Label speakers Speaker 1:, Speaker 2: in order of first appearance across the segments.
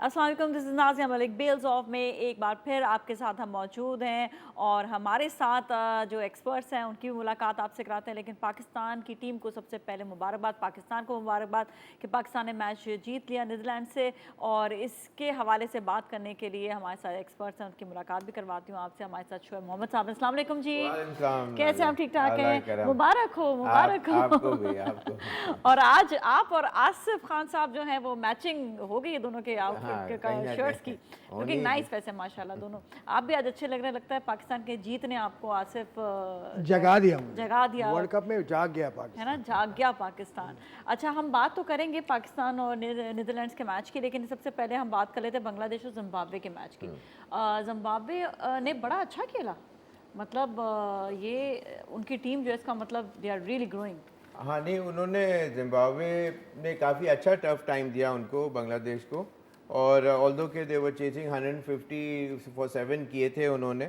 Speaker 1: अस्सलाम वालेकुम, this is Nazia Malik. Bails off में एक बार फिर आपके साथ हम मौजूद हैं और हमारे साथ जो एक्सपर्ट्स हैं उनकी मुलाकात आपसे कराते हैं। लेकिन पाकिस्तान की टीम को सबसे पहले मुबारकबाद, पाकिस्तान को मुबारकबाद कि पाकिस्तान ने मैच जीत लिया नीदरलैंड से। और इसके हवाले से बात करने के लिए हमारे साथ एक्सपर्ट्स हैं, उनकी मुलाकात भी करवाती हूँ आपसे। हमारे साथ शोएब मोहम्मद साहब। अस्सलाम वालेकुम जी, कैसे आप? ठीक ठाक हैं? मुबारक हो, मुबारक हो।
Speaker 2: आपको भी, आपको भी।
Speaker 1: और आज आप और आसिफ खान साहब जो हैं वो मैचिंग हो गई है दोनों के आउटफिट का, शर्ट्स की। लुकिंग नाइस वैसे माशाल्लाह दोनों। आप भी आज अच्छे लग रहे हैं। लगता है पाकिस्तान के जीत ने आपको आसिफ
Speaker 3: जगा दिया
Speaker 1: वर्ल्ड
Speaker 3: कप में, जाग गया पाकिस्तान,
Speaker 1: है ना, जाग गया पाकिस्तान। अच्छा, हम बात तो करेंगे पाकिस्तान और नीदरलैंड्स के मैच की, लेकिन सबसे पहले हम बात कर लेते हैं बांग्लादेश और जिम्बाब्वे के मैच की। जिम्बाब्वे ने बड़ा अच्छा खेला, मतलब ये उनकी टीम जो है, इसका मतलब दे आर रियली ग्रोइंग।
Speaker 2: हाँ नहीं, उन्होंने जिम्बाब्वे ने काफ़ी अच्छा टफ टाइम दिया उनको, बांग्लादेश को। और ऑल्दो के दे वर चेजिंग 150 फॉर 7 किए थे उन्होंने,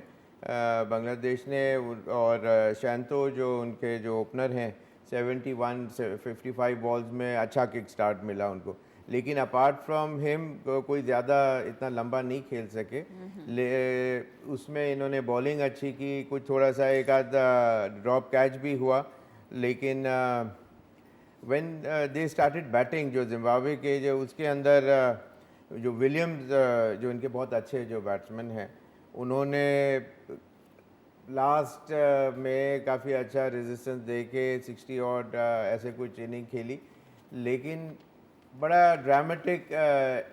Speaker 2: बांग्लादेश ने। और शांतो जो उनके जो ओपनर हैं 71 से 55 बॉल्स में अच्छा किक स्टार्ट मिला उनको। लेकिन अपार्ट फ्रॉम हिम कोई ज़्यादा इतना लंबा नहीं खेल सके। उसमें इन्होंने बॉलिंग अच्छी की, कुछ थोड़ा सा एक आध ड्रॉप कैच भी हुआ। लेकिन व्हेन दे स्टार्टेड बैटिंग, जो जिम्बाब्वे के जो उसके अंदर जो विलियम्स जो इनके बहुत अच्छे जो बैट्समैन हैं, उन्होंने लास्ट में काफ़ी अच्छा रेजिस्टेंस दे के 60 और ऐसे कुछ इनिंग खेली। लेकिन बड़ा ड्रामेटिक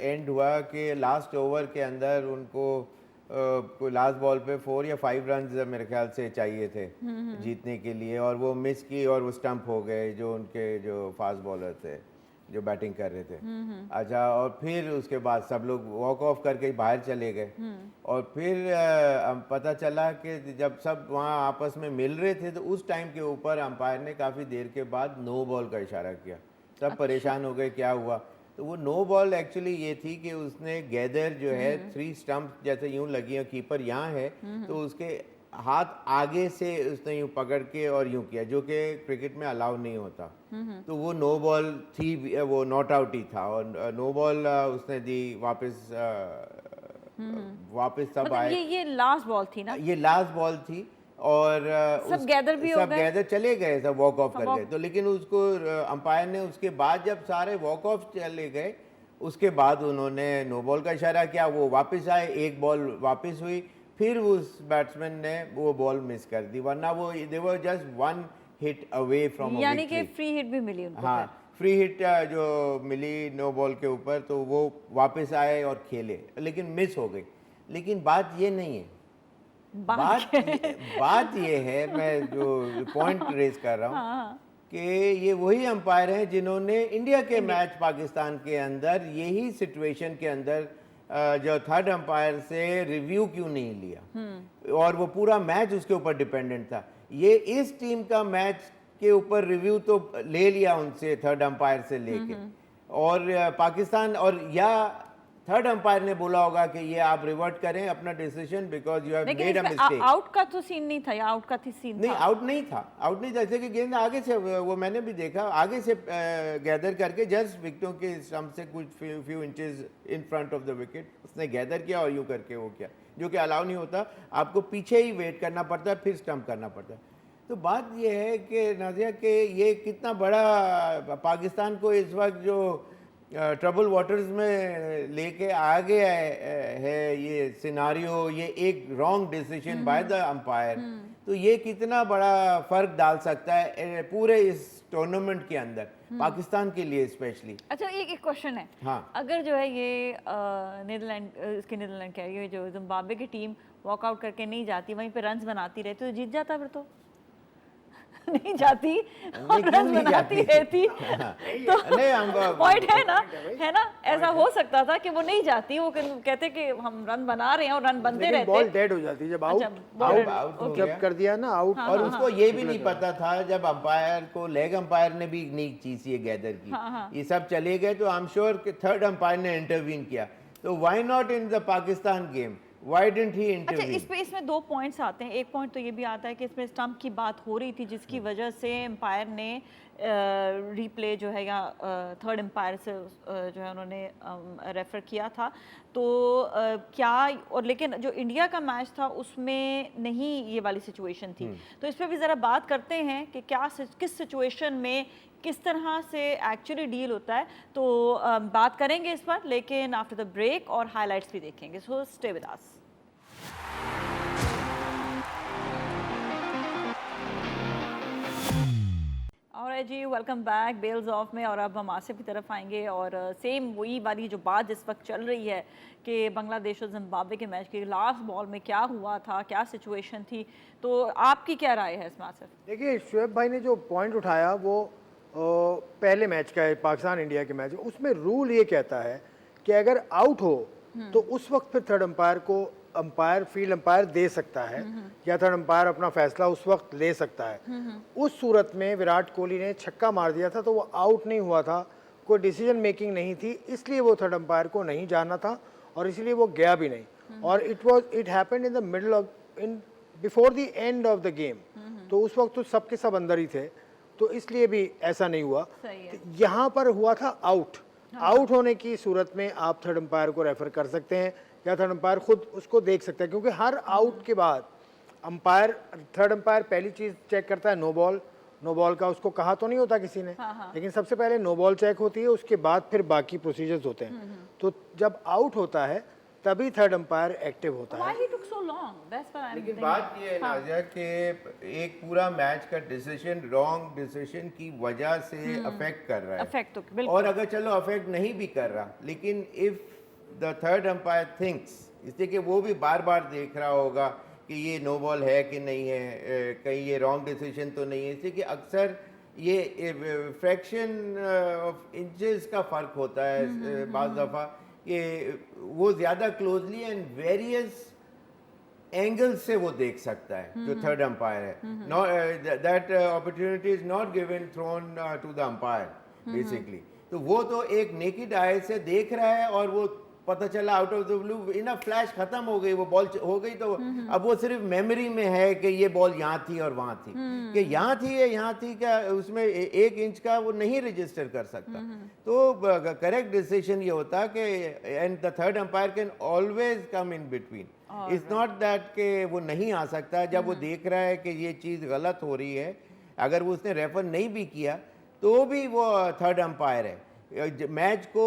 Speaker 2: एंड हुआ कि लास्ट ओवर के अंदर उनको कोई लास्ट बॉल पे 4 या 5 रन मेरे ख्याल से चाहिए थे जीतने के लिए, और वो मिस की और वो स्टंप हो गए जो उनके जो फास्ट बॉलर थे जो बैटिंग कर रहे थे। अच्छा, और फिर उसके बाद सब लोग वॉक ऑफ करके बाहर चले गए। और फिर पता चला कि जब सब वहाँ आपस में मिल रहे थे तो उस टाइम के ऊपर अंपायर ने काफ़ी देर के बाद नो बॉल का इशारा किया। सब परेशान हो गए, क्या हुआ? तो वो नो बॉल एक्चुअली ये थी कि उसने गैदर जो है 3 स्टंप जैसे यूं लगी है, कीपर यहाँ है तो उसके हाथ आगे से उसने यूं पकड़ के और यूं किया, जो कि क्रिकेट में अलाउ नहीं होता। तो वो नो बॉल थी, वो नॉट आउट ही था। और नो बॉल उसने दी वापस। सब
Speaker 1: मतलब
Speaker 2: आए।
Speaker 1: ये लास्ट बॉल थी ना?
Speaker 2: ये लास्ट बॉल थी। और
Speaker 1: सब गैदर भी हो गए,
Speaker 2: सब गैदर चले गए, सब वॉक ऑफ कर गए। तो लेकिन उसको अंपायर ने उसके बाद जब सारे वॉक ऑफ चले गए, उसके बाद उन्होंने नो बॉल का इशारा किया। वो वापस आए, एक बॉल वापस हुई, फिर उस बैट्समैन ने वो बॉल मिस कर दी, वरना वो they were just 1 hit away from,
Speaker 1: यानी कि फ्री हिट भी मिली उनको।
Speaker 2: हाँ, फ्री हिट जो मिली नो बॉल के ऊपर, तो वो वापस आए और खेले, लेकिन मिस हो गई। लेकिन बात ये नहीं है, बात ये है, मैं जो पॉइंट रेज कर रहा हूँ कि ये वही अंपायर हैं जिन्होंने इंडिया के मैच पाकिस्तान के अंदर यही सिचुएशन के अंदर जो थर्ड अंपायर से रिव्यू क्यों नहीं लिया, और वो पूरा मैच उसके ऊपर डिपेंडेंट था। ये इस टीम का मैच के ऊपर रिव्यू तो ले लिया उनसे, थर्ड अंपायर से लेके, और पाकिस्तान और या थर्ड अंपायर ने बोला होगा कि ये आप रिवर्ट करें अपना decision because you have made a mistake.
Speaker 1: Out का तो सीन नहीं था, या आउट का थी सीन?
Speaker 2: नहीं, आउट नहीं था, आउट नहीं था। जैसे कि गेंद आगे से, वो मैंने भी देखा, आगे से गैदर करके जस्ट विकेटों के स्टंप से कुछ few inches in front of the wicket उसने गैदर किया और यूं करके वो किया, जो कि अलाउ नहीं होता। आपको पीछे ही वेट करना पड़ता है, फिर स्टंप करना पड़ता है। तो बात ये है कि नाज़िया के ये कितना बड़ा पाकिस्तान को इस वक्त जो ट्रबल वाटर्स में लेके आ गया है ये सिनारियो, ये एक wrong decision by the umpire, तो ये कितना बड़ा फर्क डाल सकता है पूरे इस टूर्नामेंट के अंदर, पाकिस्तान के लिए स्पेशली।
Speaker 1: अच्छा, एक क्वेश्चन है।
Speaker 2: हाँ,
Speaker 1: अगर जो है ये नीदरलैंड कह रही है, जो जिम्बाब्वे की टीम वॉकआउट करके नहीं जाती, वहीं पे रन्स बनाती रहती, तो जीत जाता फिर तो? नहीं जाती और रन बनाती रहती, तो पॉइंट है ना, ऐसा हो सकता था कि वो नहीं जाती, वो कहते कि हम रन बना रहे हैं और रन बनते रहते।
Speaker 3: बॉल डेड हो जाती जब आउट जब कर दिया ना आउट।
Speaker 2: और उसको ये भी नहीं पता था, जब अंपायर को, लेग अंपायर ने भी नहीं चीज ये गैदर की, ये सब चले गए, तो आई एम श्योर कि थर्ड अंपायर ने इंटरवीन किया। तो why not in the Pakistan game, Why didn't he
Speaker 1: अच्छा,
Speaker 2: intervene?
Speaker 1: इसमें दो पॉइंट्स आते हैं। एक पॉइंट तो ये भी आता है कि इसमें स्टंप की बात हो रही थी, जिसकी वजह से एम्पायर ने रीप्ले जो है या थर्ड एम्पायर से जो है उन्होंने रेफर किया था। तो क्या और लेकिन जो इंडिया का मैच था उसमें नहीं ये वाली सिचुएशन थी। तो इस पर भी ज़रा बात करते हैं कि क्या किस सिचुएशन में किस तरह से एक्चुअली डील होता है। तो बात करेंगे इस पर, लेकिन आफ्टर द ब्रेक और हाइलाइट्स भी देखेंगे। सो स्टे विद अस। और जी वेलकम बैक बेल्स ऑफ में। और अब हम आसिफ की तरफ आएंगे और सेम वही वाली जो बात जिस वक्त चल रही है कि बांग्लादेश और जिम्बाब्वे के मैच के लास्ट बॉल में क्या हुआ था, क्या सिचुएशन थी, तो आपकी क्या राय है इसमें आसिफ?
Speaker 3: देखिए, शुएब भाई ने जो पॉइंट उठाया वो पहले मैच का है, पाकिस्तान इंडिया के मैच। उसमें रूल ये कहता है कि अगर आउट हो तो उस वक्त फिर थर्ड अंपायर को फील्ड अंपायर दे सकता है, या थर्ड अंपायर अपना फैसला उस वक्त ले सकता है। उस सूरत में विराट कोहली ने छक्का मार दिया था तो वो आउट नहीं हुआ था, कोई डिसीजन मेकिंग नहीं थी, इसलिए वो थर्ड अंपायर को नहीं जाना था और इसलिए वो गया भी नहीं। और it happened in the middle of before the end of the game, तो उस वक्त तो सबके सब अंदर ही थे, तो इसलिए भी ऐसा नहीं हुआ। यहाँ पर हुआ था आउट। आउट होने की सूरत में आप थर्ड अंपायर को रेफर कर सकते हैं या थर्ड अंपायर खुद उसको देख सकता है, क्योंकि हर आउट के बाद थर्ड अंपायर पहली चीज चेक करता है नो बॉल का। उसको कहा तो नहीं होता किसी ने, लेकिन सबसे पहले नो बॉल चेक होती है, उसके बाद फिर बाकी प्रोसीजर्स होते हैं। तो जब आउट होता है तभी थर्ड अंपायर एक्टिव होता है।
Speaker 2: लेकिन बात ये है नाज़िया कि एक पूरा मैच का डिसीजन रॉन्ग डिसीजन की वजह से अफेक्ट कर रहा है।
Speaker 1: अफेक्ट तो बिल्कुल।
Speaker 2: और अगर चलो अफेक्ट नहीं भी कर रहा, लेकिन if the third umpire thinks, इसलिए कि वो भी बार बार देख रहा होगा कि ये नो बॉल है कि नहीं है, कहीं ये रॉन्ग डिसीजन तो नहीं है, इसलिए कि अक्सर ये फ्रैक्शन ऑफ इंचेस का फ़र्क होता है बाज़ दफ़ा कि वो ज़्यादा क्लोजली एंड वेरियस एंगल से वो देख सकता है जो थर्ड अंपायर है। That opportunity is not given thrown to the umpire basically. तो वो तो एक नेकेड आई से देख रहा है और वो पता चला out of the blue, in a flash खत्म हो गई, वो बॉल हो गई। तो अब वो सिर्फ मेमोरी में है कि ये बॉल यहाँ थी और वहाँ थी, कि यहाँ थी या यहाँ थी, क्या उसमें 1 इंच का वो नहीं रजिस्टर कर सकता। तो करेक्ट डिसीजन ये होता कि and the third umpire can always come in between. It's not that कि वो नहीं आ सकता। जब वो देख रहा है कि ये चीज़ गलत हो रही है, अगर वो उसने रेफर नहीं भी किया तो भी वो थर्ड अंपायर है। मैच को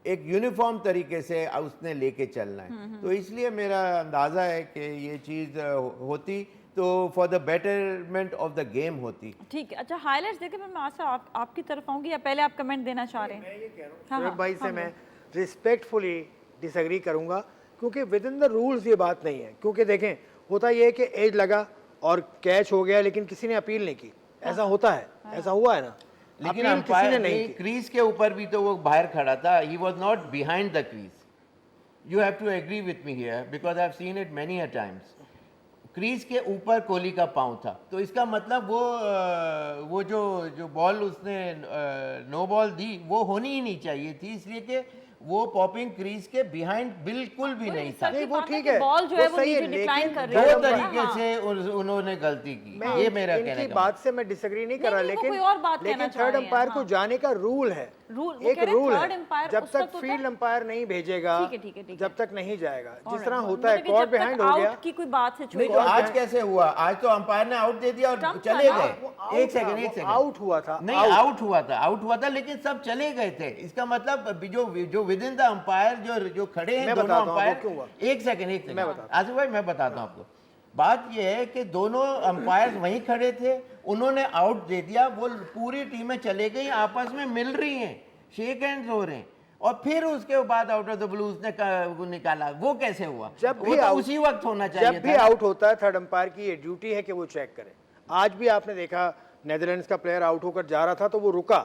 Speaker 2: एक यूनिफॉर्म तरीके से उसने लेके चलना है। तो इसलिए मेरा अंदाज़ा है कि ये चीज़ होती तो for the betterment of the game होती।
Speaker 1: ठीक है, अच्छा हाइलाइट्स देखें। मैं आशा आपकी तरफ आऊँगी या पहले आप कमेंट देना चाह रहे हैं?
Speaker 3: मैं ये कह रहा हूँ शुएब भाई से मैं रिस्पेक्टफुली डिसएग्री करूँगा, क्योंकि विद इन द रूल्स ये बात नहीं है। क्योंकि देखें, होता ये है कि एज लगा और कैच हो गया, लेकिन किसी ने अपील नहीं की। ऐसा होता है, ऐसा हुआ है ना।
Speaker 2: लेकिन अंपायर ने क्रीज के ऊपर भी तो वो बाहर खड़ा था, he was not behind the crease. You have to agree with me here because I have seen it many a times. Crease के ऊपर कोहली का पांव था, तो इसका मतलब वो जो बॉल उसने नो बॉल दी वो होनी ही नहीं चाहिए थी, इसलिए कि वो पॉपिंग क्रीज के बिहाइंड बिल्कुल भी नहीं था।
Speaker 3: नहीं, वो ठीक है,
Speaker 1: बॉल जो है वो नीचे डिक्लाइन कर रही है।
Speaker 2: दो तरीके से उन्होंने गलती की, ये मेरा कहने का
Speaker 3: बात से मैं डिसएग्री नहीं कर रहा, लेकिन थर्ड अंपायर को जाने का रूल है, एक रूल है। जब तक फील्ड अंपायर नहीं भेजेगा, जब तक नहीं जाएगा। जिस तरह होता है कॉर्ड बिहाइंड हो गया
Speaker 1: की कोई बात है।
Speaker 2: नहीं, तो आज कैसे हुआ? आज तो अंपायर ने आउट दे दिया और चले गए। एक सेकंड
Speaker 3: आउट हुआ था।
Speaker 2: नहीं, आउट हुआ था, लेकिन सब चले गए थे। इसका मतलब जो विद इन द अंपायर जो खड़े हैं दोनों अंपायर। एक सेकंड आसिफ भाई मैं बताता हूँ आपको। बात यह है कि दोनों अंपायर वहीं खड़े थे, उन्होंने आउट दे दिया, वो पूरी टीमें चले गई, आपस में मिल रही हैं, शेक हैंड्स हो रहे हैं, और फिर उसके बाद आउट ऑफ द ब्लू उसने निकाला। वो कैसे हुआ?
Speaker 3: जब भी
Speaker 2: तो उसी वक्त होना चाहिए।
Speaker 3: जब भी आउट होता है थर्ड अंपायर की ये ड्यूटी है कि वो चेक करे। आज भी आपने देखा नेदरलैंड्स का प्लेयर आउट होकर जा रहा था तो वो रुका,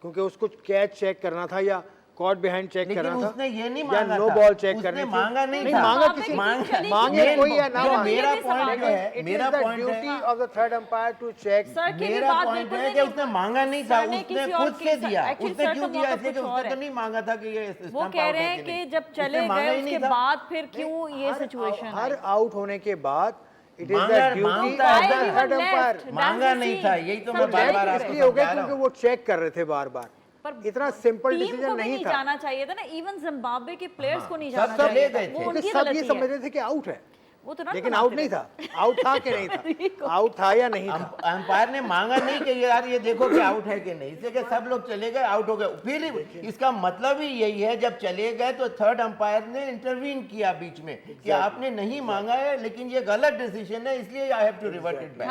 Speaker 3: क्योंकि उसको कैच चेक करना था या कॉट बिहाइंड चेक कर
Speaker 2: लेकिन
Speaker 3: रहा था
Speaker 2: उसने ये नहीं
Speaker 3: या
Speaker 2: मांगा
Speaker 3: नो
Speaker 2: था।
Speaker 3: बॉल चेक
Speaker 2: उसने
Speaker 3: करनी थी।
Speaker 2: मांगा नहीं
Speaker 3: नहीं
Speaker 2: था।
Speaker 3: मांगा
Speaker 1: वहाँ पे
Speaker 3: किसी
Speaker 1: कितनी चली
Speaker 3: मांगे
Speaker 1: थी?
Speaker 3: कोई या ना
Speaker 1: जो
Speaker 3: मांगे,
Speaker 2: मेरा
Speaker 1: ये भी
Speaker 2: पॉइंट
Speaker 1: सवाल
Speaker 2: जो
Speaker 1: है।
Speaker 2: है
Speaker 3: इट
Speaker 2: मेरा
Speaker 3: इज द
Speaker 2: पॉइंट
Speaker 3: ड्यूटी
Speaker 2: है
Speaker 3: of the third umpire to check.
Speaker 1: Sir की भी
Speaker 2: मेरा
Speaker 1: बात
Speaker 2: पॉइंट
Speaker 1: बिल्कुल
Speaker 2: है कि
Speaker 1: नहीं।
Speaker 2: उसने मांगा नहीं था,
Speaker 1: सर ने
Speaker 2: उसने
Speaker 1: किसी और
Speaker 2: खुद से
Speaker 1: की-
Speaker 2: दिया।
Speaker 1: actually
Speaker 2: उसने
Speaker 1: सर
Speaker 2: क्यों
Speaker 1: का
Speaker 2: दिया?
Speaker 1: मौका
Speaker 2: इसलिए कि
Speaker 1: कुछ
Speaker 2: उसने
Speaker 1: और
Speaker 2: तो
Speaker 1: है।
Speaker 2: नहीं मांगा था कि ये
Speaker 1: वो
Speaker 2: स्टंप
Speaker 1: कह
Speaker 2: आउट
Speaker 1: रहे
Speaker 2: है
Speaker 1: हैं
Speaker 2: कि
Speaker 1: कि
Speaker 2: नहीं।
Speaker 1: जब चले
Speaker 2: उसने मांगा
Speaker 1: गए
Speaker 2: ही नहीं
Speaker 1: उसके
Speaker 2: था।
Speaker 1: बाद फिर क्यों ये
Speaker 3: हर
Speaker 1: सिचुएशन
Speaker 3: हर आउट होने के बाद इट इज द
Speaker 2: मांगा-
Speaker 3: ड्यूटी
Speaker 2: मांगता
Speaker 3: ऑफ
Speaker 2: है
Speaker 3: द
Speaker 2: ना।
Speaker 3: Third umpire.
Speaker 2: मांगा नहीं था, यही तो मैं बार-बार आपको
Speaker 3: इसलिए हो गया
Speaker 2: समझा रहा
Speaker 3: क्योंकि
Speaker 2: हूँ।
Speaker 3: वो चेक कर रहे थे बार बार,
Speaker 1: पर
Speaker 3: इतना सिंपल
Speaker 1: टीम
Speaker 3: डिसीजन
Speaker 1: को भी
Speaker 3: नहीं था।
Speaker 1: जाना चाहिए था ना, इवन जिम्बाब्वे के प्लेयर्स को नहीं
Speaker 2: सब
Speaker 1: जाना
Speaker 2: चले
Speaker 1: चाहिए
Speaker 2: गए
Speaker 1: था।
Speaker 2: थे।
Speaker 1: वो उनकी
Speaker 3: सब ये
Speaker 1: गलती
Speaker 3: समझ
Speaker 1: है।
Speaker 3: रहे थे कि आउट है,
Speaker 1: वो तो रन
Speaker 3: लेकिन
Speaker 1: बनाते
Speaker 3: आउट नहीं
Speaker 1: रहे।
Speaker 3: था। आउट था कि नहीं था, आउट था या नहीं था।
Speaker 2: अंपायर ने मांगा नहीं कि यार ये देखो कि आउट है कि नहीं, इसलिए कि सब लोग चले गए, आउट हो गए। फिर इसका मतलब ही यही है, जब चले गए तो थर्ड अंपायर ने इंटरवीन किया बीच में कि आपने नहीं मांगा है, लेकिन ये गलत डिसीजन है, इसलिए I have to revert it back.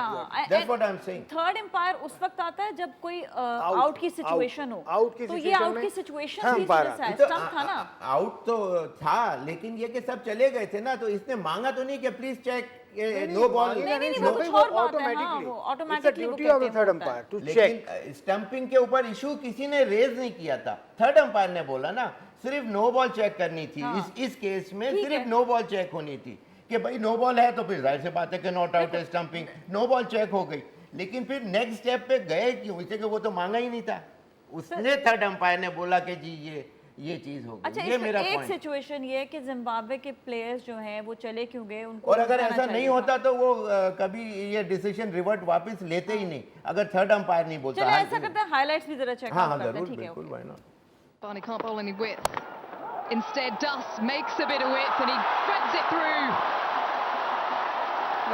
Speaker 2: That's what I am saying.
Speaker 1: Third umpire उस वक्त आता है जब कोई आउट की सिचुएशन हो।
Speaker 3: आउट की
Speaker 1: तो ये
Speaker 3: situation
Speaker 1: आउट
Speaker 3: में
Speaker 1: की सिचुएशन
Speaker 3: third
Speaker 1: भी
Speaker 3: umpire
Speaker 1: सीरियस है,
Speaker 2: तो
Speaker 1: स्टंप था ना।
Speaker 2: आउट तो था, लेकिन ये कि सब चले गए थे ना, तो इसने मांगा तो नहीं कि प्लीज चेक नो बॉल।
Speaker 1: नहीं, वो कुछ और बात है, हाँ, वो automatically वो
Speaker 3: ड्यूटी ऑफ द
Speaker 1: कहते
Speaker 3: थर्ड
Speaker 1: हैं,
Speaker 3: अंपायर टू चेक।
Speaker 2: लेकिन स्टंपिंग के ऊपर इशू किसी ने रेज नहीं किया था, थर्ड अंपायर ने बोला ना सिर्फ नो बॉल चेक करनी थी। इस केस में
Speaker 1: ठीक
Speaker 2: सिर्फ
Speaker 1: है।
Speaker 2: नो बॉल चेक होनी थी कि भाई नो बॉल है तो फिर जाहिर सी बात है कि नॉट आउट है, स्टंपिंग नो बॉल चेक हो गई। लेकिन फिर नेक्स्ट स्टेप पे गए क्यों? इसे कि वो तो मांगा ही नहीं था। उसने थर्ड अंपायर ने बोला कि जी ये चीज हो
Speaker 1: अच्छा,
Speaker 2: गई। ये मेरा
Speaker 1: एक
Speaker 2: पॉइंट।
Speaker 1: सिचुएशन ये है कि जिम्बाब्वे के प्लेयर्स जो हैं वो चले क्यों गए, उनको
Speaker 2: और अगर
Speaker 1: बताना
Speaker 2: ऐसा
Speaker 1: चाहिए
Speaker 2: नहीं
Speaker 1: था।
Speaker 2: होता तो वो कभी ये डिसीजन रिवर्ट वापस लेते ही नहीं, अगर थर्ड अंपायर नहीं बोलता।
Speaker 1: चलिए ऐसा करते हैं, हाइलाइट्स भी जरा चेक
Speaker 2: हाँ हाँ
Speaker 1: करते हैं।
Speaker 2: जरूर,
Speaker 1: ठीक है,
Speaker 2: बिल्कुल,
Speaker 1: okay.
Speaker 2: why not?
Speaker 4: Barney can't bowl any width. Instead, Duss makes a bit of width and he threads it through.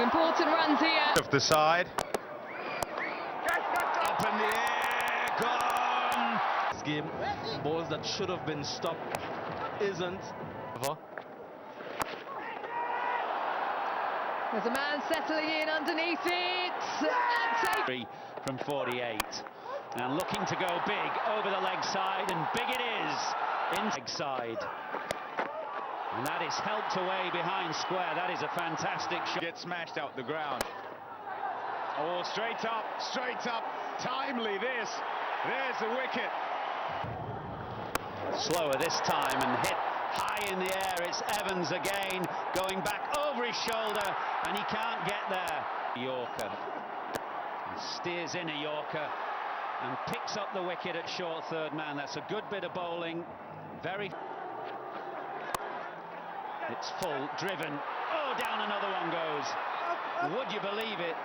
Speaker 4: Important runs here.
Speaker 5: Off the side. Up in the air, gone. This game, balls that should have been stopped isn't.
Speaker 4: There's a man settling in underneath it. And take
Speaker 6: From 48 and looking to go big over the leg side, and big it is in leg side, and that is helped away behind square. That is a fantastic shot.
Speaker 5: Get smashed out the ground. Oh, straight up, timely this. There's the wicket.
Speaker 6: Slower this time and hit high in the air. It's Evans again going back over his shoulder, and he can't get there. Yorker steers in a Yorker and picks up the wicket at short third man. That's a good bit of bowling. Very. It's full, driven. Oh, down another one goes. Would you believe it?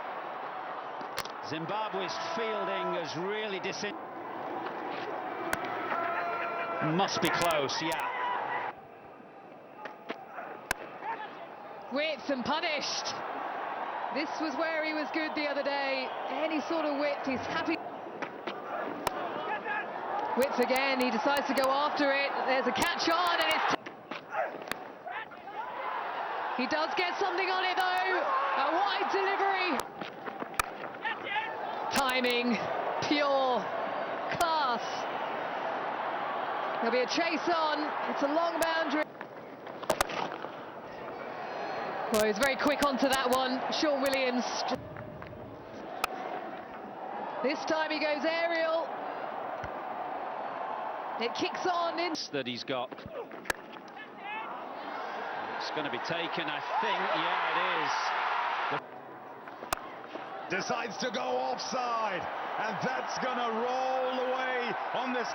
Speaker 6: Zimbabwe's fielding has really must be close, yeah.
Speaker 4: width and punished. This was where he was good the other day. Any sort of width, he's happy. Width again, he decides to go after it. There's a catch on and it's... He does get something on it though. A wide delivery. Timing, pure class. There'll be a chase on. It's a long boundary. Well, he's very quick onto that one. Sean Williams. This time he goes aerial. It kicks on in.
Speaker 6: That he's got. It's going to be taken, I think. Yeah, it is.
Speaker 5: Decides to go offside, and that's gonna roll away on this.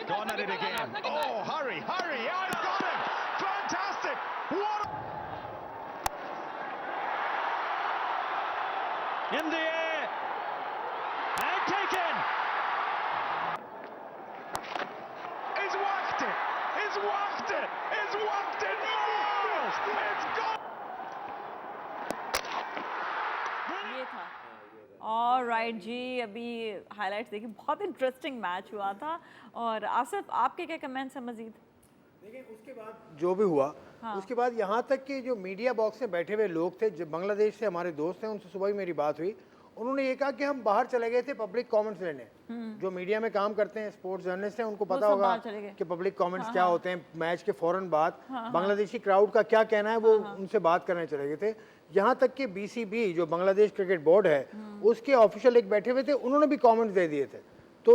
Speaker 5: Gone at it again. Oh, hurry! Oh, he's got him! Fantastic! What?
Speaker 6: In the air. And taken.
Speaker 5: He's whacked it! He's whacked it! He's whacked it! Miles! It's gone!
Speaker 1: ये था। Alright जी, अभी highlights देखिए, बहुत interesting match हुआ था। और आसिफ, आपके क्या कमेंट्स हैं मजीद?
Speaker 3: लेकिन उसके बाद जो भी हुआ, उसके बाद यहाँ तक कि जो मीडिया बॉक्स में बैठे हुए लोग थे, जो बांग्लादेश से हमारे दोस्त हैं, उनसे सुबह ही मेरी बात हुई। उन्होंने ये कहा कि हम बाहर चले गए थे पब्लिक कमेंट्स लेने। जो मीडिया में काम करते हैं, स्पोर्ट्स जर्नलिस्ट हैं, उनको पता
Speaker 1: सब
Speaker 3: होगा
Speaker 1: बाहर चले गए।
Speaker 3: कि पब्लिक कमेंट्स क्या होते हैं। मैच के फौरन बाद बांग्लादेशी क्राउड का क्या कहना है, वो उनसे बात करने चले गए थे। यहाँ तक कि BCB जो बांग्लादेश क्रिकेट बोर्ड है, उसके ऑफिशियल एक बैठे हुए थे, उन्होंने भी कमेंट्स दे दिए थे। तो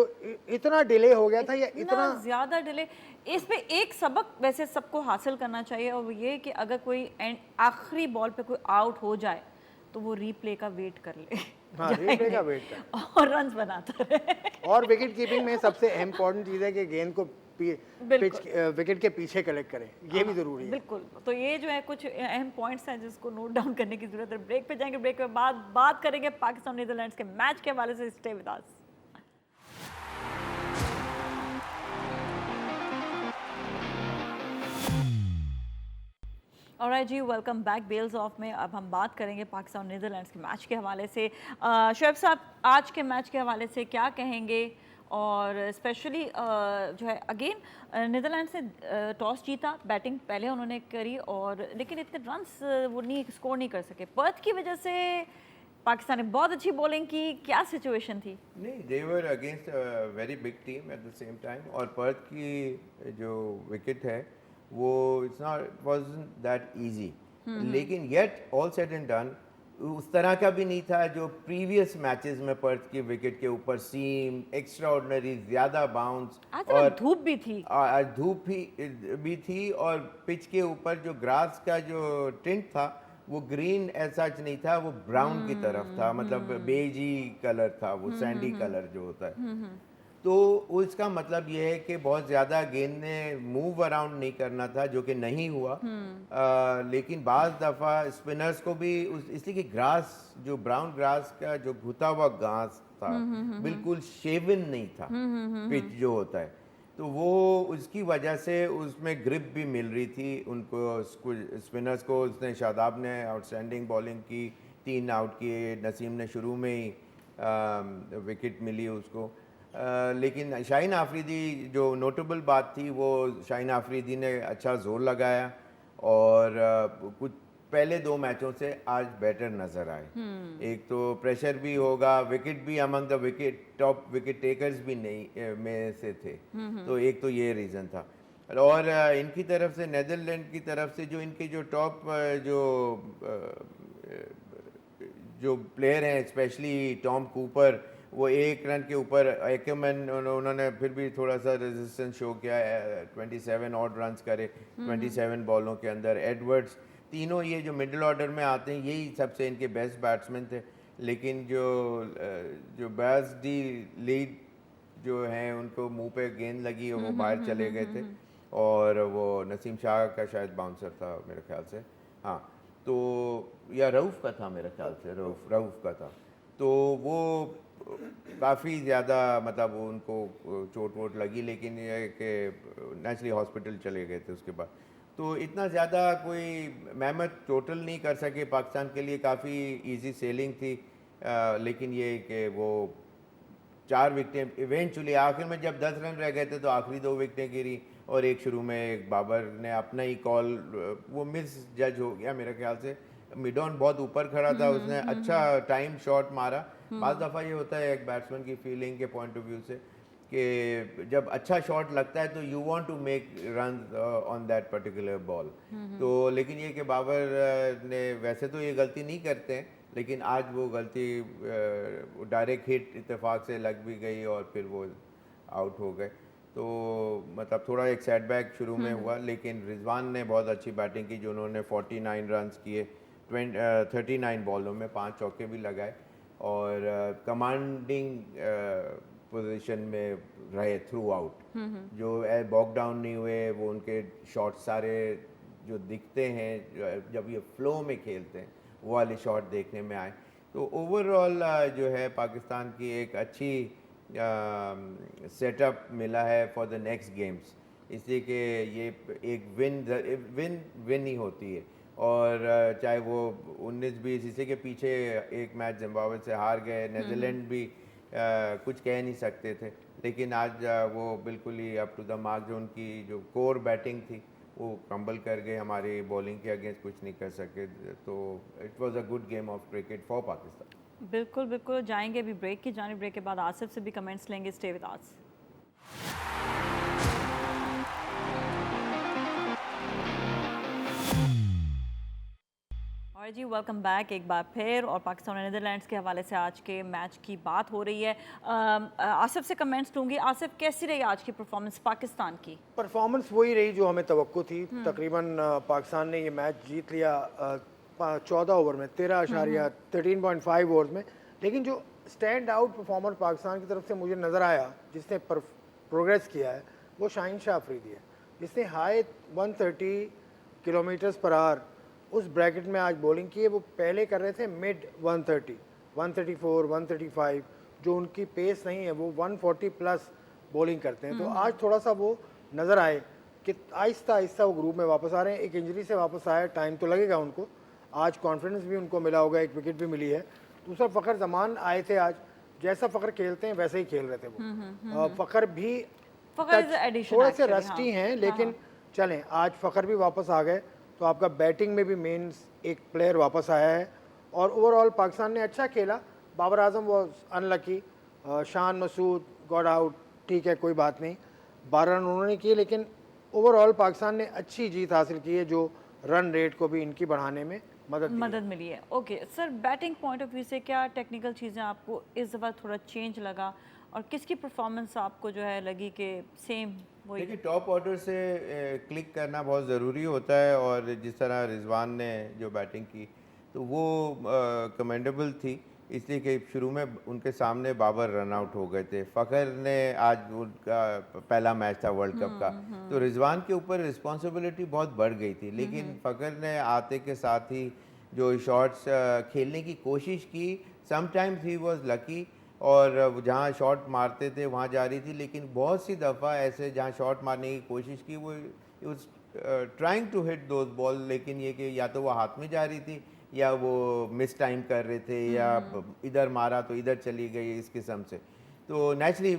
Speaker 3: इतना डिले हो गया था या
Speaker 1: इतना ज्यादा डिले। इस पे एक सबक वैसे सबको हासिल करना चाहिए और वो ये कि अगर कोई आखिरी बॉल पे कोई आउट हो जाए तो वो रीप्ले का वेट कर ले।
Speaker 3: हाँ, रीप्ले का वेट कर
Speaker 1: और रन्स बनाता रहे।
Speaker 3: और विकेट कीपिंग में सबसे इम्पोर्टेंट चीज़ है कि गेंद को विकेट के पीछे कलेक्ट करें, ये भी जरूरी है।
Speaker 1: बिल्कुल, तो ये जो है कुछ अहम पॉइंट्स हैं जिसको नोट डाउन करने की जरूरत है। ब्रेक पे जाएंगे, ब्रेक के बाद बात करेंगे पाकिस्तान नीदरलैंड्स के मैच के हवाले से। Stay with us. ऑलराइट जी, वेलकम बैक बेल्स ऑफ में। अब हम बात करेंगे पाकिस्तान नीदरलैंड्स के मैच के हवाले से। शोएब साहब, आज के मैच के हवाले से क्या कहेंगे? और स्पेशली जो है अगेन नीदरलैंड्स ने टॉस जीता, बैटिंग पहले उन्होंने करी और लेकिन इतने रन्स वो नहीं स्कोर नहीं कर सके। पर्थ की वजह से पाकिस्तान ने बहुत अच्छी बॉलिंग की, क्या सिचुएशन थी?
Speaker 2: नहीं, they were against very big team at the same time. और पर्थ की जो विकेट है वो it's not wasn't that easy, लेकिन yet all said and done उस तरह का भी नहीं था जो प्रीवियस मैचेस में पर्थ की विकेट के ऊपर सीम एक्स्ट्रा ऑर्डिनरी ज्यादा बाउंस
Speaker 1: और धूप भी थी।
Speaker 2: धूप भी थी और पिच के ऊपर जो ग्रास का जो टिंट था वो ग्रीन ऐसा नहीं था, वो ब्राउन की तरफ था, मतलब बेजी कलर था, वो सैंडी कलर जो होता है। तो उसका मतलब ये है कि बहुत ज़्यादा गेंद ने मूव अराउंड नहीं करना था, जो कि नहीं हुआ। लेकिन बाज़ दफ़ा स्पिनर्स को भी इसलिए कि ग्रास जो ब्राउन ग्रास का जो घुता हुआ घास था बिल्कुल शेवन नहीं था पिच जो होता है, तो वो उसकी वजह से उसमें ग्रिप भी मिल रही थी उनको स्पिनर्स को। उसने शादाब ने आउटस्टैंडिंग बॉलिंग की, 3 आउट किए, नसीम ने शुरू में ही विकेट मिली उसको। लेकिन शाहीन आफरीदी जो नोटेबल बात थी वो शाहीन आफरीदी ने अच्छा जोर लगाया और कुछ पहले 2 मैचों से आज बेटर नजर आए। एक तो प्रेशर भी होगा, विकेट भी among the wicket top wicket takers भी नहीं में से थे, तो एक तो ये रीज़न था। और इनकी तरफ से नीदरलैंड की तरफ से जो इनके जो टॉप जो प्लेयर हैं, स्पेशली टॉम कूपर, वो 1 रन के ऊपर, एक्यूमैन उन्होंने फिर भी थोड़ा सा रेजिस्टेंस शो किया, 27 ऑड रन्स करे 27 बॉलों के अंदर। एडवर्ड्स, तीनों ये जो मिडिल ऑर्डर में आते हैं यही सबसे इनके बेस्ट बैट्समैन थे, लेकिन जो बैस डी लीड जो हैं उनको मुंह पे गेंद लगी और वो बाहर चले गए थे। और वो नसीम शाह का शायद बाउंसर था मेरे ख्याल से, हाँ, तो या रऊफ़ का था मेरे ख्याल से, रऊफ़ का था। तो वो काफ़ी ज़्यादा मतलब उनको चोट वोट लगी, लेकिन ये कि नेचुरली हॉस्पिटल चले गए थे उसके बाद। तो इतना ज़्यादा कोई मेहनत टोटल नहीं कर सके, पाकिस्तान के लिए काफ़ी इजी सेलिंग थी। लेकिन ये कि वो 4 विकेटें इवेंचुअली आखिर में जब 10 रन रह गए थे तो आखिरी 2 विकेटें गिरी और एक शुरू में एक बाबर ने अपना ही कॉल वो मिस जज हो गया मेरे ख्याल से। मिडॉन बहुत ऊपर खड़ा था, उसने अच्छा टाइम शॉट मारा। बाज़ दफ़ा ये होता है एक बैट्समैन की फीलिंग के पॉइंट ऑफ व्यू से कि जब अच्छा शॉट लगता है तो you want to make run on that particular ball. तो लेकिन ये कि बाबर ने वैसे तो ये गलती नहीं करते हैं, लेकिन आज वो गलती डायरेक्ट हिट इत्तेफाक से लग भी गई और फिर वो आउट हो गए। तो मतलब थोड़ा एक सेटबैक शुरू में हुआ, लेकिन रिजवान ने बहुत अच्छी बैटिंग की, जो उन्होंने 49 रन्स किए 39 बॉलों में, 5 चौके भी लगाए और कमांडिंग पोजीशन में रहे थ्रू आउट, जो बॉक डाउन नहीं हुए। वो उनके शॉट सारे जो दिखते हैं जब ये फ्लो में खेलते हैं वो वाले शॉट देखने में आए। तो ओवरऑल जो है पाकिस्तान की एक अच्छी सेटअप मिला है फॉर द नेक्स्ट गेम्स, इसलिए कि ये एक विन ही होती है। और चाहे वो 19-20 इसी के पीछे एक मैच जिम्बाब्वे से हार गए, नीदरलैंड भी कुछ कह नहीं सकते थे, लेकिन आज वो बिल्कुल ही अप टू द मार्क, जो उनकी जो कोर बैटिंग थी वो क्रम्बल कर गए, हमारी बॉलिंग के अगेंस्ट कुछ नहीं कर सके। तो it was a good game of cricket for Pakistan.
Speaker 1: बिल्कुल बिल्कुल, जाएंगे अभी ब्रेक की जाने, ब्रेक के बाद आसिफ से भी कमेंट्स लेंगे। स्टे विद अस। और और जी वेलकम बैक एक बार फिर। और पाकिस्तान और नीदरलैंड्स के हवाले से आज के मैच की बात हो रही है। आसिफ से कमेंट्स लूँगी। आसिफ, कैसी रही आज की परफॉर्मेंस पाकिस्तान की?
Speaker 3: परफॉर्मेंस वही रही जो हमें तवक्को थी। तकरीबन पाकिस्तान ने ये मैच जीत लिया 14 ओवर में 13.5 ओवर्स में। लेकिन जो स्टैंड आउट परफॉर्मर पाकिस्तान की तरफ से मुझे नज़र आया जिसने प्रोग्रेस किया है वो शाहीन शाह अफरीदी है, जिसने हाई 130 किलोमीटर्स पर आवर उस ब्रैकेट में आज बॉलिंग की है। वो पहले कर रहे थे मिड 130, 134, 135, जो उनकी पेस नहीं है, वो 140 प्लस बॉलिंग करते हैं। तो आज थोड़ा सा वो नज़र आए कि आहिस्ता आहिस्ता वो ग्रुप में वापस आ रहे हैं। एक इंजरी से वापस आए, टाइम तो लगेगा उनको। आज कॉन्फिडेंस भी उनको मिला होगा, एक विकेट भी मिली है। दूसरा फ़खर जमान आए थे आज, जैसा फ़खर खेलते हैं वैसे ही खेल रहे थे वो। फ़खर भी थोड़े से रस्टी हैं, लेकिन चलें आज फ़खर भी वापस आ गए तो आपका बैटिंग में भी मेंस एक प्लेयर वापस आया है। और ओवरऑल पाकिस्तान ने अच्छा खेला। Babar Azam was unlucky, Shan Masood got out, ठीक है कोई बात नहीं, 12 रन उन्होंने किए, लेकिन ओवरऑल पाकिस्तान ने अच्छी जीत हासिल की है जो रन रेट को भी इनकी बढ़ाने में मदद
Speaker 1: मिली है। Okay sir, batting point of view से क्या टेक्निकल चीज़ें आपको इस दफ़ा थोड़ा चेंज लगा और किसकी परफॉर्मेंस आपको जो है लगी कि सेम वही?
Speaker 2: देखिए, टॉप ऑर्डर से क्लिक करना बहुत ज़रूरी होता है और जिस तरह रिजवान ने जो बैटिंग की तो वो कमेंडेबल थी, इसलिए कि शुरू में उनके सामने बाबर रन आउट हो गए थे। फ़खर ने आज उनका पहला मैच था वर्ल्ड कप का, तो रिजवान के ऊपर रिस्पॉन्सिबिलिटी बहुत बढ़ गई थी। लेकिन फ़खर ने आते के साथ ही जो शॉट्स खेलने की कोशिश की, समटाइम्स ही वाज लकी और जहाँ शॉट मारते थे वहाँ जा रही थी, लेकिन बहुत सी दफ़ा ऐसे जहाँ शॉट मारने की कोशिश की वो trying to hit those ball, लेकिन ये कि या तो वो हाथ में जा रही थी या वो मिस टाइम कर रहे थे या इधर मारा तो इधर चली गई, इस किस्म से। तो नेचुरली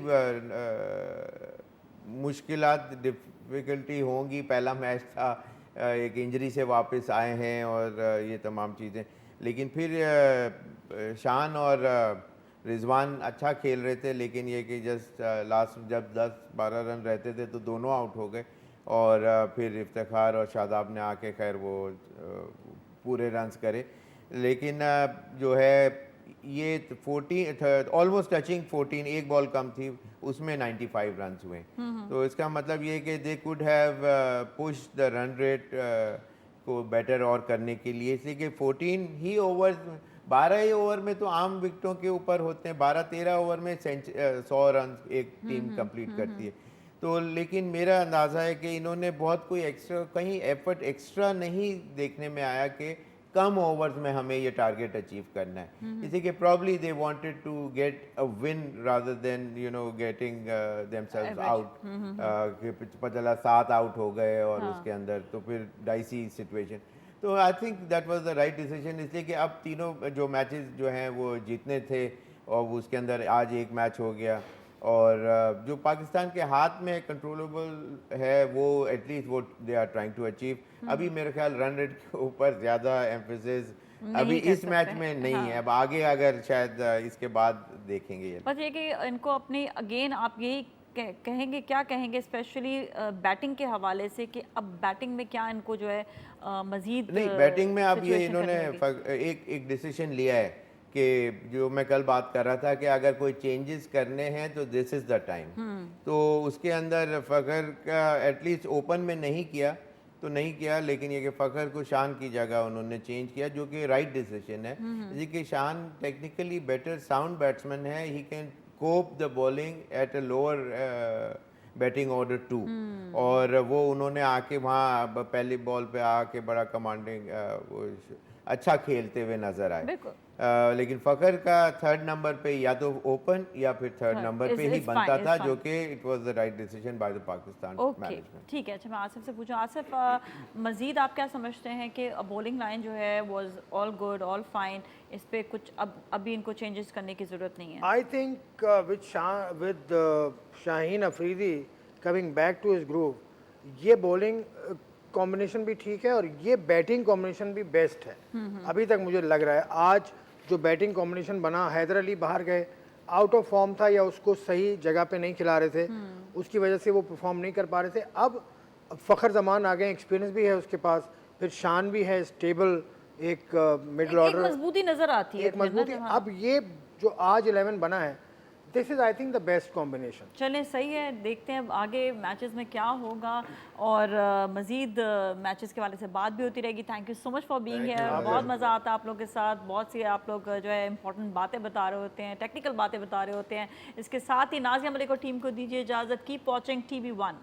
Speaker 2: मुश्किलात डिफ़िकल्टी होंगी। पहला मैच था, एक इंजरी से वापस आए हैं और ये तमाम चीज़ें, लेकिन फिर शान और रिजवान अच्छा खेल रहे थे। लेकिन ये कि जस्ट लास्ट जब 10-12 रन रहते थे तो दोनों आउट हो गए और फिर इफ्तिखार और शादाब ने आके खैर वो पूरे रन्स करे। लेकिन जो है ये 14 ऑलमोस्ट टचिंग 14, एक बॉल कम थी उसमें 95 रन्स हुए। तो इसका मतलब ये कि they could have push the run rate को बेटर और करने के लिए, इसलिए कि 14 ही ओवर, 12 ही ओवर में तो आम विकेटों के ऊपर होते हैं, 12-13 ओवर में 100 रन एक टीम कंप्लीट करती है। तो लेकिन मेरा अंदाज़ा है कि इन्होंने बहुत कोई एक्स्ट्रा, कहीं एफर्ट एक्स्ट्रा नहीं देखने में आया कि कम ओवर्स में हमें ये टारगेट अचीव करना है। इसी के probably they wanted to get a win rather than getting themselves out. कि पता चला 7 आउट हो गए और उसके अंदर तो फिर डाइसी सिचुएशन। तो I think that was the right decision, इसलिए कि अब तीनों जो मैचेस जो हैं वो जीतने थे और उसके अंदर आज एक मैच हो गया और जो पाकिस्तान के हाथ में कंट्रोलेबल है वो एटलीस्ट वो they are trying to achieve. अभी मेरे ख्याल रन रेट के ऊपर ज़्यादा एम्फेसिस अभी इस मैच में नहीं है, अब आगे अगर शायद इसके बाद देखेंगे। ये
Speaker 1: बस ये कि इनको अपनी अगेन आप यही कहेंगे, क्या कहेंगे स्पेशली बैटिंग के हवाले से कि अब बैटिंग में क्या इनको जो है मजीद
Speaker 2: नहीं, बैटिंग में अब ये इन्होंने एक डिसीजन लिया है कि जो मैं कल बात कर रहा था कि अगर कोई चेंजेस करने हैं तो दिस इज़ द टाइम। तो उसके अंदर फ़खर का एटलीस्ट ओपन में नहीं किया तो नहीं किया, लेकिन ये कि फ़खर को शान की जगह उन्होंने चेंज किया, जो कि राइट डिसीजन है। जी कि शान टेक्निकली बेटर साउंड बैट्समैन है, he can cope the bowling at a lower batting order 2 और वो उन्होंने आके वहाँ पहली बॉल पे आके बड़ा कमांडिंग अच्छा खेलते हुए नजर आए। लेकिन फ़खर का 3rd नंबर पे या तो ओपन या फिर 3rd नंबर पे ही बनता था, जो कि it was the right decision by the Pakistan management.
Speaker 1: ठीक है, अच्छा मैं आसिफ से पूछूं। आसिफ, मजीद आप क्या समझते हैं कि बॉलिंग लाइन जो है was all good, all fine, इस पे कुछ अभी इनको चेंजेस करने की ज़रूरत नहीं है?
Speaker 3: I think with Shaheen Afridi coming back to his groove, ये बॉलिंग कॉम्बिनेशन भी ठीक है और ये बैटिंग कॉम्बिनेशन भी बेस्ट है अभी तक मुझे लग रहा है। आज जो बैटिंग कॉम्बिनेशन बना, हैदर अली बाहर गए, आउट ऑफ फॉर्म था या उसको सही जगह पे नहीं खिला रहे थे, उसकी वजह से वो परफॉर्म नहीं कर पा रहे थे। अब फ़खर जमान आ गए, एक्सपीरियंस भी है उसके पास, फिर शान भी है स्टेबल एक मिडिल
Speaker 1: एक
Speaker 3: ऑर्डर,
Speaker 1: मजबूती नजर आती है
Speaker 3: एक
Speaker 1: फिर ना
Speaker 3: मजबूती।
Speaker 1: जब, हाँ।
Speaker 3: अब ये जो आज 11 बना है, this is I think the best combination.
Speaker 1: चलें, सही है, देखते हैं अब आगे मैचेस में क्या होगा और मज़ीद मैचेस के वाले से बात भी होती रहेगी। Thank you so much for being here, बहुत मज़ा आता है आप लोग के साथ, बहुत सी आप लोग जो है इंपॉर्टेंट बातें बता रहे होते हैं, टेक्निकल बातें बता रहे होते हैं। इसके साथ ही नाज़िया मलिक और टीम को दीजिए इजाज़त। Keep watching TV1।